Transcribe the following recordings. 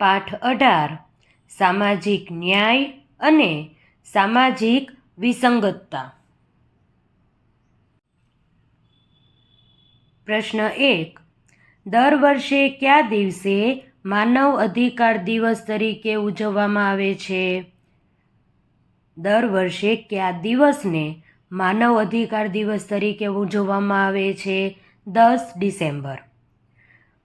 પાઠ 18 સામાજિક ન્યાય અને સામાજિક વિસંગતતા। પ્રશ્ન 1, દર વર્ષે કયા દિવસે માનવ અધિકાર દિવસ તરીકે ઉજવવામાં આવે છે? દર વર્ષે કયા દિવસને માનવ અધિકાર દિવસ તરીકે ઉજવવામાં આવે છે? 10 ડિસેમ્બર।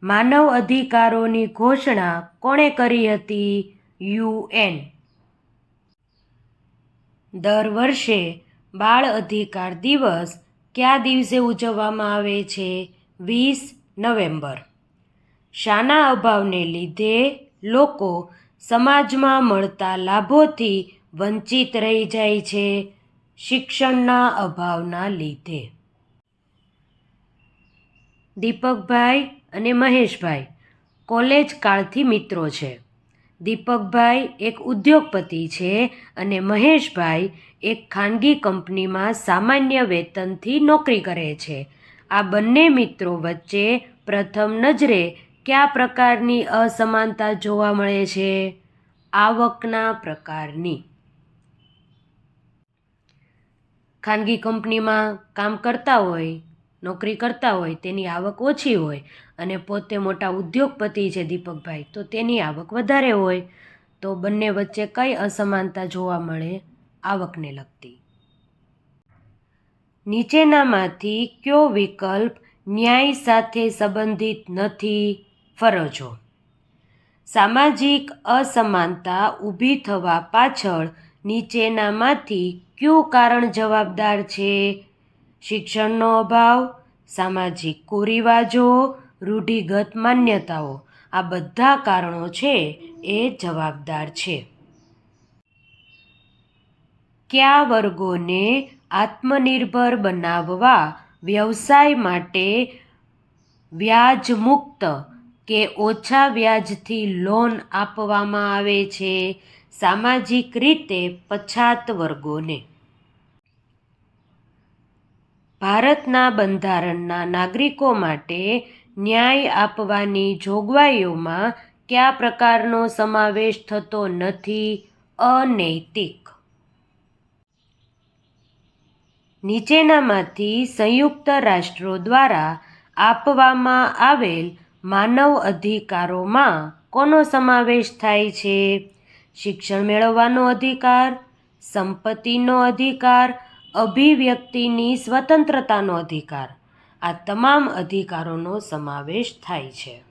માનવ અધિકારોની ઘોષણા કોણે કરી હતી? UN। દર વર્ષે બાળ અધિકાર દિવસ કયા દિવસે ઉજવવામાં આવે છે? 20 નવેમ્બર। શાના અભાવને લીધે લોકો સમાજમાં મળતા લાભોથી વંચિત રહી જાય છે? શિક્ષણના અભાવના લીધે। દીપકભાઈ અને મહેશભાઈ કોલેજ કાળથી મિત્રો છે। દીપકભાઈ એક ઉદ્યોગપતિ છે અને મહેશભાઈ એક ખાનગી કંપનીમાં સામાન્ય વેતનથી નોકરી કરે છે। આ બંને મિત્રો વચ્ચે પ્રથમ નજરે કયા પ્રકારની અસમાનતા જોવા મળે છે? આવકના પ્રકારની। ખાનગી કંપનીમાં કામ કરતા હોય, નોકરી કરતા હોય, તેની આવક ઓછી હોય અને પોતે મોટા ઉદ્યોગપતિ છે દીપકભાઈ, તો તેની આવક વધારે હોય, તો બંને વચ્ચે કઈ અસમાનતા જોવા મળે? આવકને લગતી। નીચેનામાંથી કયો વિકલ્પ ન્યાય સાથે સંબંધિત નથી? ફરજો। સામાજિક અસમાનતા ઊભી થવા પાછળ નીચેનામાંથી કયું કારણ જવાબદાર છે? શિક્ષણનો અભાવ, સામાજિક કુરિવાજો, રૂઢિગત માન્યતાઓ। આ બધા કારણો છે એ જવાબદાર છે। કયા વર્ગોને આત્મનિર્ભર બનાવવા વ્યવસાય માટે વ્યાજમુક્ત કે ઓછા વ્યાજથી લોન આપવામાં આવે છે? સામાજિક રીતે પછાત વર્ગોને। ભારતના બંધારણના નાગરિકો માટે ન્યાય આપવાની જોગવાઈઓમાં કયા પ્રકારનો સમાવેશ થતો નથી? અનૈતિક। નીચેનામાંથી સંયુક્ત રાષ્ટ્રો દ્વારા આપવામાં આવેલ માનવ અધિકારોમાં કોનો સમાવેશ થાય છે? શિક્ષણ મેળવવાનો અધિકાર, સંપત્તિનો અધિકાર, અભિવ્યક્તિની સ્વતંત્રતાનો અધિકાર। આ તમામ અધિકારોનો સમાવેશ થાય છે।